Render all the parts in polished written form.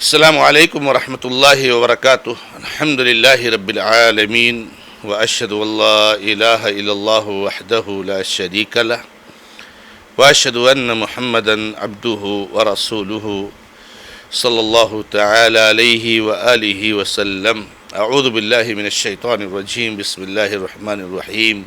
السلام علیکم ورحمۃ اللہ وبرکاتہ. الحمد للہ رب العالمین واشهد ان لا الہ الا اللہ وحدہ لا شریک لہ واشهد ان محمدا عبدہ ورسولہ صلی اللہ تعالی علیہ وآلہ وسلم. اعوذ باللہ من الشیطان الرجیم. بسم اللہ الرحمن الرحیم.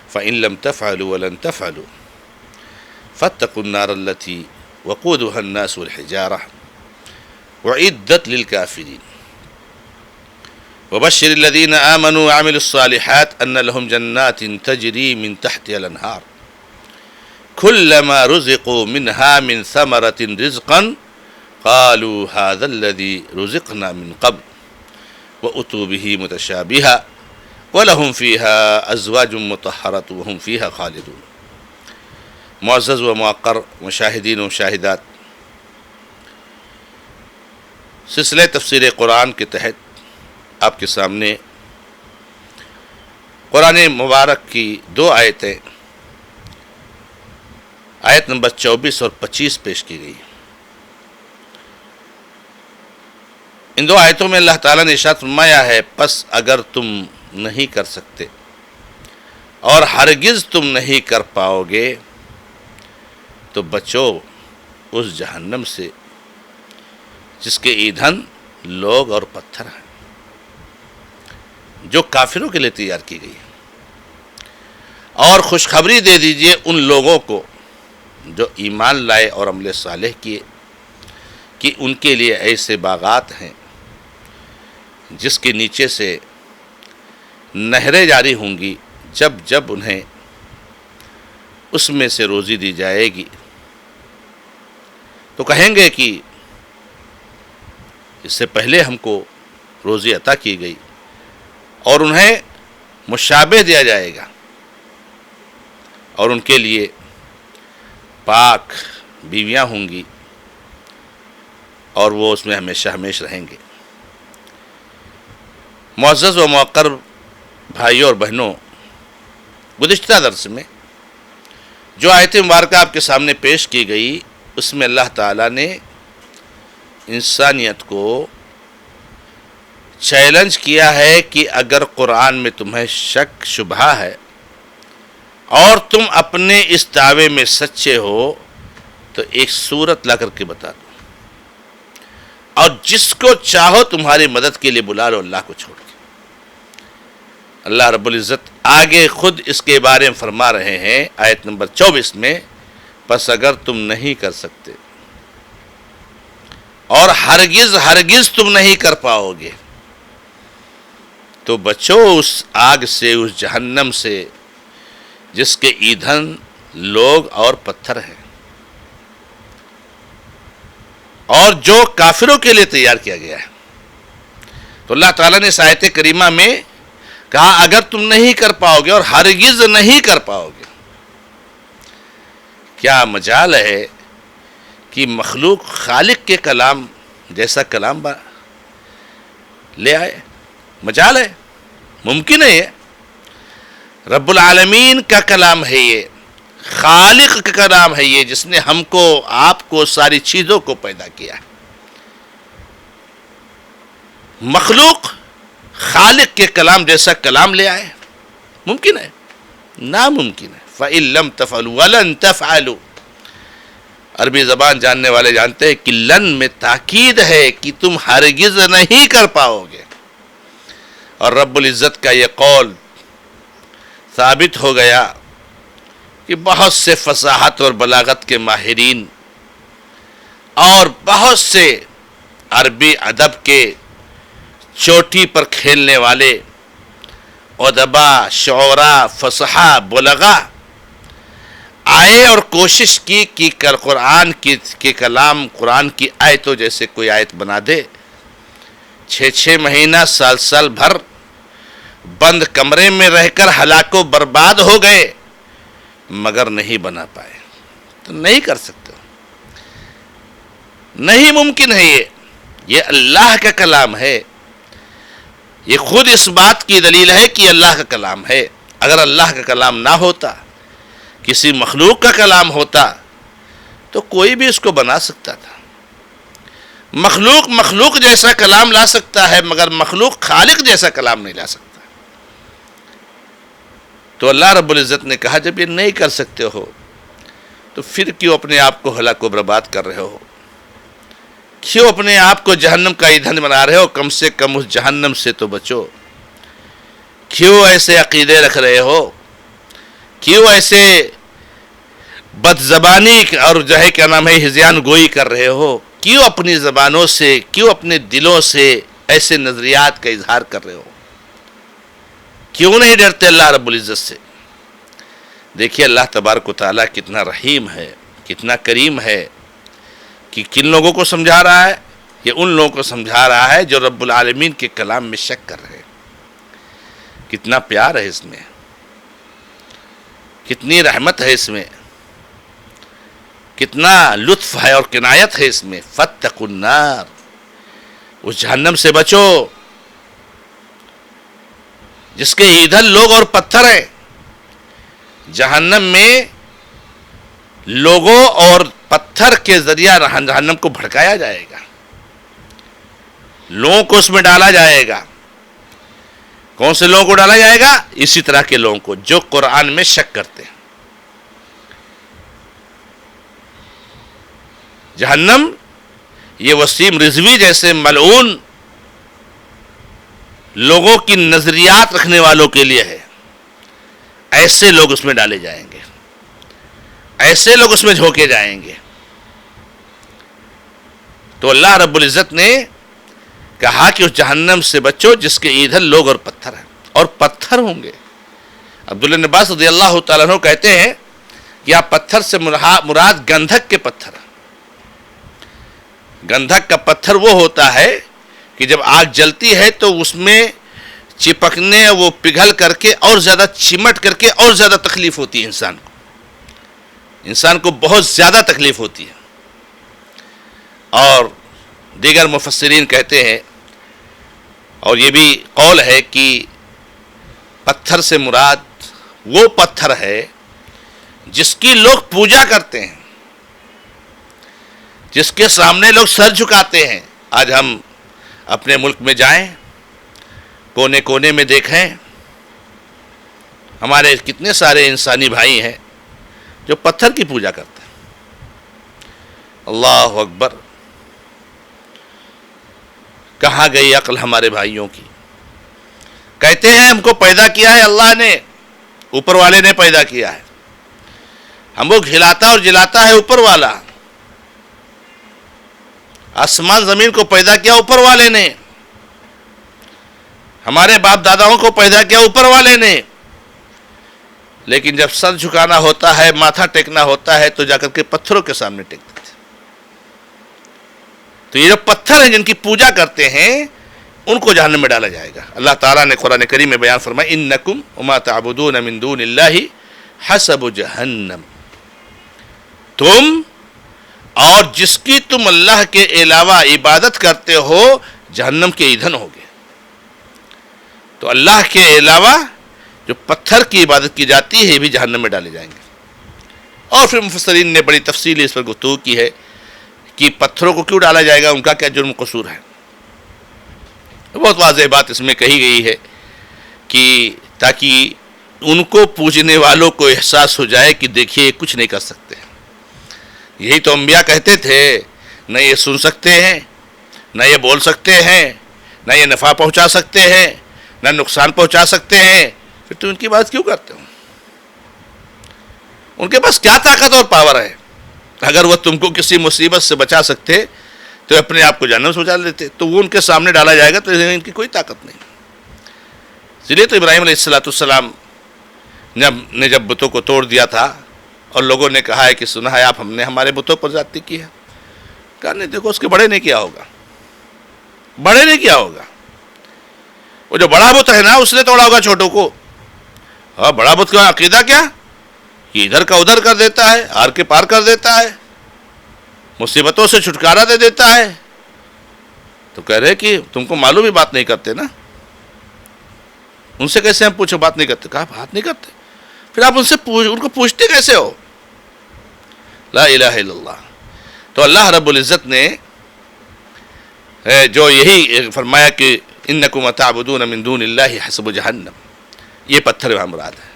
فإن لم تفعلوا ولن تفعلوا فاتقوا النار التي وقودها الناس والحجارة وعدت للكافرين وبشر الذين آمنوا وعملوا الصالحات أن لهم جنات تجري من تحتها الأنهار كلما رزقوا منها من ثمرة رزقا قالوا هذا الذي رزقنا من قبل وأتوا به متشابها ولهم فيها أزواج مطهرة وهم فيها خالدون. معزز و موقر مشاہدین و مشاہدات، سلسلہ تفسیر قرآن کے تحت آپ کے سامنے قرآن مبارک کی دو آیتیں آیت نمبر 24 اور 25 پیش کی گئی. ان دو آیتوں میں اللہ تعالیٰ نے ارشاد فرمایا ہے، پس اگر تم نہیں کر سکتے اور ہرگز تم نہیں کر پاؤ گے تو بچو اس جہنم سے جس کے ایندھن لوگ اور پتھر ہیں، جو کافروں کے لیے تیار کی گئی ہے. اور خوشخبری دے دیجئے ان لوگوں کو جو ایمان لائے اور عمل صالح کیے کہ ان کے لیے ایسے باغات ہیں جس کے نیچے سے نہریں جاری ہوں گی جب جب انہیں اس میں سے روزی دی جائے گی تو کہیں گے کہ اس سے پہلے ہم کو روزی عطا کی گئی، اور انہیں مشابہ دیا جائے گا اور ان کے لیے پاک بیویاں ہوں گی اور وہ اس میں ہمیشہ ہمیشہ رہیں گے. معزز و موقر بھائیوں اور بہنوں، گزشتہ درس میں جو آیت مبارکہ آپ کے سامنے پیش کی گئی اس میں اللہ تعالیٰ نے انسانیت کو چیلنج کیا ہے کہ اگر قرآن میں تمہیں شک شبہ ہے اور تم اپنے اس دعوے میں سچے ہو تو ایک صورت لا کر کے بتا دو، اور جس کو چاہو تمہاری مدد کے لیے بلا لو اللہ کو چھوڑ کے. اللہ رب العزت آگے خود اس کے بارے میں فرما رہے ہیں آیت نمبر 24 میں، پس اگر تم نہیں کر سکتے اور ہرگز تم نہیں کر پاؤ گے تو بچو اس آگ سے، اس جہنم سے جس کے ایندھن لوگ اور پتھر ہیں، اور جو کافروں کے لیے تیار کیا گیا ہے. تو اللہ تعالیٰ نے اس آیت کریمہ میں کہا اگر تم نہیں کر پاؤ گے اور ہرگز نہیں کر پاؤ گے. کیا مجال ہے کہ مخلوق خالق کے کلام جیسا کلام لے آئے؟ مجال ہے؟ ممکن ہے؟ یہ رب العالمین کا کلام ہے، یہ خالق کا کلام ہے، یہ جس نے ہم کو آپ کو ساری چیزوں کو پیدا کیا. مخلوق خالق کے کلام جیسا کلام لے آئے؟ ممکن ہے؟ ناممکن ہے. فَإِن لَمْ تَفْعَلُوا وَلَن تَفْعَلُوا. عربی زبان جاننے والے جانتے ہیں کہ لن میں تاکید ہے کہ تم ہرگز نہیں کر پاؤ گے. اور رب العزت کا یہ قول ثابت ہو گیا کہ بہت سے فصاحت اور بلاغت کے ماہرین اور بہت سے عربی ادب کے چوٹی پر کھیلنے والے ادباء، شعراء، فصحاء، بلغاء آئے اور کوشش کی کہ قرآن کے کلام، قرآن کی آیتوں جیسے کوئی آیت بنا دے. 6 مہینہ، سال بھر بند کمرے میں رہ کر ہلاک و برباد ہو گئے مگر نہیں بنا پائے. تو نہیں کر سکتے، نہیں ممکن ہے. یہ اللہ کا کلام ہے. یہ خود اس بات کی دلیل ہے کہ اللہ کا کلام ہے. اگر اللہ کا کلام نہ ہوتا، کسی مخلوق کا کلام ہوتا تو کوئی بھی اس کو بنا سکتا تھا. مخلوق جیسا کلام لا سکتا ہے، مگر مخلوق خالق جیسا کلام نہیں لا سکتا۔ تو اللہ رب العزت نے کہا جب یہ نہیں کر سکتے ہو تو پھر کیوں اپنے آپ کو ہلاک و برباد کر رہے ہو؟ کیوں اپنے آپ کو جہنم کا ایندھن بنا رہے ہو؟ کم سے کم اس جہنم سے تو بچو۔ کیوں ایسے عقیدے رکھ رہے ہو؟ کیوں ایسے بد زبانی اور جو ہے کیا نام ہے ہذیان گوئی کر رہے ہو؟ کیوں اپنی زبانوں سے، کیوں اپنے دلوں سے ایسے نظریات کا اظہار کر رہے ہو؟ کیوں نہیں ڈرتے اللہ رب العزت سے؟ دیکھیے اللہ تبارک و تعالیٰ کتنا رحیم ہے، کتنا کریم ہے کہ کن لوگوں کو سمجھا رہا ہے؟ یہ ان لوگوں کو سمجھا رہا ہے جو رب العالمین کے کلام میں شک کر رہے ہیں۔ کتنا پیار ہے اس میں، کتنی رحمت ہے اس میں، کتنا لطف ہے اور کنایت ہے اس میں۔ فاتقوا النار، اس جہنم سے بچو جس کے ایندھن لوگ اور پتھر ہیں۔ جہنم میں لوگوں اور پتھر کے ذریعہ جہنم کو بھڑکایا جائے گا، لوگوں کو اس میں ڈالا جائے گا۔ کون سے لوگوں کو ڈالا جائے گا؟ اسی طرح کے لوگوں کو جو قرآن میں شک کرتے ہیں۔ جہنم یہ وسیم رضوی جیسے ملعون لوگوں کی نظریات رکھنے والوں کے لیے ہے۔ ایسے لوگ اس میں ڈالے جائیں گے، ایسے لوگ اس میں جھونکے جائیں گے۔ تو اللہ رب العزت نے کہا کہ اس جہنم سے بچو جس کے ایندھن لوگ اور پتھر ہیں، اور پتھر ہوں گے۔ عبداللہ بن عباس رضی اللہ تعالیٰ عنہ کہتے ہیں کہ آپ پتھر سے مراد گندھک کے پتھر ہیں۔ گندھک کا پتھر وہ ہوتا ہے کہ جب آگ جلتی ہے تو اس میں چپکنے، وہ پگھل کر کے اور زیادہ چمٹ کر کے اور زیادہ تکلیف ہوتی ہے انسان کو بہت زیادہ تکلیف ہوتی ہے۔ اور دیگر مفسرین کہتے ہیں، اور یہ بھی قول ہے کہ پتھر سے مراد وہ پتھر ہے جس کی لوگ پوجا کرتے ہیں، جس کے سامنے لوگ سر جھکاتے ہیں۔ آج ہم اپنے ملک میں جائیں، کونے کونے میں دیکھیں، ہمارے کتنے سارے انسانی بھائی ہیں جو پتھر کی پوجا کرتے ہیں۔ اللہ اکبر! کہاں گئی عقل ہمارے بھائیوں کی؟ کہتے ہیں ہم کو پیدا کیا ہے اللہ نے، اوپر والے نے پیدا کیا ہے، ہم کو کھلاتا اور جلاتا ہے اوپر والا، آسمان زمین کو پیدا کیا اوپر والے نے، ہمارے باپ داداؤں کو پیدا کیا اوپر والے نے۔ لیکن جب سر جھکانا ہوتا ہے، ماتھا ٹیکنا ہوتا ہے تو جا کر کے پتھروں کے سامنے ٹیک دیتے ہیں۔ تو یہ جو پتھر ہیں جن کی پوجا کرتے ہیں ان کو جہنم میں ڈالا جائے گا۔ اللہ تعالیٰ نے قرآن کریم میں بیان فرمایا انکم وما تعبدون من دون اللہ حسب جہنم، تم اور جس کی تم اللہ کے علاوہ عبادت کرتے ہو جہنم کے ایندھن ہوگے۔ تو اللہ کے علاوہ جو پتھر کی عبادت کی جاتی ہے بھی جہنم میں ڈالے جائیں گے۔ اور پھر مفسرین نے بڑی تفصیلی اس پر گفتگو کی ہے کہ پتھروں کو کیوں ڈالا جائے گا، ان کا کیا جرم قصور ہے۔ بہت واضح بات اس میں کہی گئی ہے کہ تاکہ ان کو پوجنے والوں کو احساس ہو جائے کہ دیکھیے کچھ نہیں کر سکتے۔ یہی تو انبیاء کہتے تھے، نہ یہ سن سکتے ہیں، نہ یہ بول سکتے ہیں، نہ یہ نفع پہنچا سکتے ہیں، نہ نقصان پہنچا سکتے ہیں، پھر تو ان کی بات کیوں کرتے ہو؟ ان کے پاس کیا طاقت اور پاور ہے؟ اگر وہ تم کو کسی مصیبت سے بچا سکتے تو اپنے آپ کو جہنم سے بچا لیتے، تو وہ ان کے سامنے ڈالا جائے گا تو ان کی کوئی طاقت نہیں۔ اس لیے تو ابراہیم علیہ السلام نے جب بتوں کو توڑ دیا تھا اور لوگوں نے کہا ہے کہ سنا ہے آپ ہم نے ہمارے بتوں پر زیادتی کی ہے، کہا نہیں دیکھو اس کے بڑے نے کیا ہوگا، بڑے نے کیا ہوگا، وہ جو بڑا بت ہے نا اس نے توڑا ہوگا چھوٹوں کو۔ ہاں بڑا بت کا عقیدہ کیا کہ ادھر کا ادھر کر دیتا ہے، آر کے پار کر دیتا ہے، مصیبتوں سے چھٹکارا دے دیتا ہے۔ تو کہہ رہے کہ تم کو معلوم ہی بات نہیں کرتے نا، ان سے کیسے ہم پوچھو بات نہیں کرتے؟ کہا بات نہیں کرتے، پھر آپ ان کو پوچھتے کیسے ہو؟ لا الہ الا اللہ۔ تو اللہ رب العزت نے جو یہی فرمایا کہ انکم تعبدون من دون اللہ حسب جہنم، یہ پتھر وہاں مراد ہے۔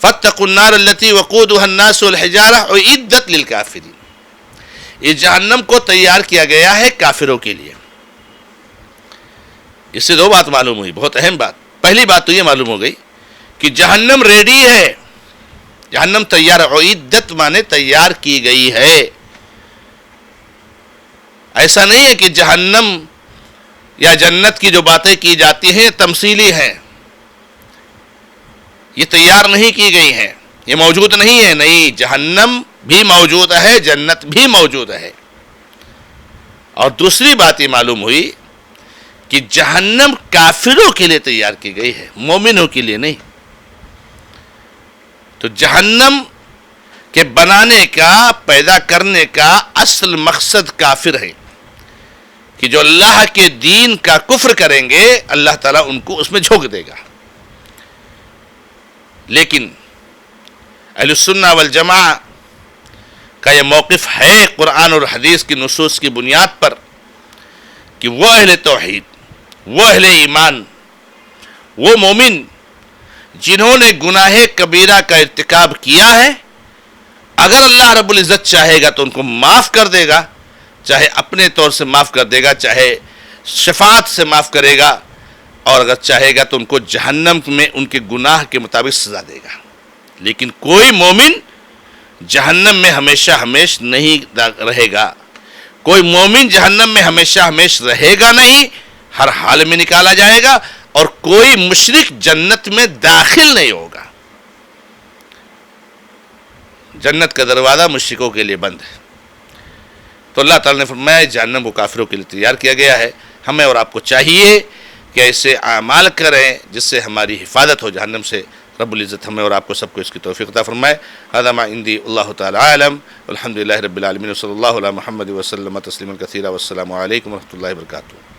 فاتقوا النار التي وقودها الناس والحجارہ اعدت للکافرین، یہ جہنم کو تیار کیا گیا ہے کافروں کے لیے۔ اس سے دو بات معلوم ہوئی، بہت اہم بات۔ پہلی بات تو یہ معلوم ہو گئی کہ جہنم ریڈی ہے، جہنم تیار ہے، اعدت مانے تیار کی گئی ہے۔ ایسا نہیں ہے کہ جہنم یا جنت کی جو باتیں کی جاتی ہیں تمثیلی ہیں، یہ تیار نہیں کی گئی ہیں، یہ موجود نہیں ہے، نہیں، جہنم بھی موجود ہے، جنت بھی موجود ہے۔ اور دوسری بات یہ معلوم ہوئی کہ جہنم کافروں کے لیے تیار کی گئی ہے، مومنوں کے لیے نہیں۔ تو جہنم کے بنانے کا، پیدا کرنے کا اصل مقصد کافر ہے کہ جو اللہ کے دین کا کفر کریں گے اللہ تعالیٰ ان کو اس میں جھونک دے گا۔ لیکن اہل السنہ والجماعہ کا یہ موقف ہے قرآن اور حدیث کی نصوص کی بنیاد پر کہ وہ اہل توحید، وہ اہل ایمان، وہ مومن جنہوں نے گناہ کبیرہ کا ارتکاب کیا ہے، اگر اللہ رب العزت چاہے گا تو ان کو معاف کر دے گا، چاہے اپنے طور سے معاف کر دے گا، چاہے شفاعت سے معاف کرے گا، اور اگر چاہے گا تو ان کو جہنم میں ان کے گناہ کے مطابق سزا دے گا۔ لیکن کوئی مومن جہنم میں ہمیشہ ہمیش نہیں رہے گا، کوئی مومن جہنم میں ہمیشہ ہمیش رہے گا نہیں، ہر حال میں نکالا جائے گا، اور کوئی مشرک جنت میں داخل نہیں ہوگا۔ جنت کا دروازہ مشرکوں کے لیے بند ہے۔ تو اللہ تعالیٰ نے فرمایا جہنم کو کافروں کے لیے تیار کیا گیا ہے۔ ہمیں اور آپ کو چاہیے کہ ایسے اعمال کریں جس سے ہماری حفاظت ہو جہنم سے۔ رب العزت ہمیں اور آپ کو سب کو اس کی توفیق عطا فرمائے۔ ھذا ما عندی، اللہ تعالی عالم، الحمد للہ رب العالمین، صلی اللہ علی محمد وسلم تسلیما کثیرا، والسلام علیکم ورحمۃ اللہ وبرکاتہ۔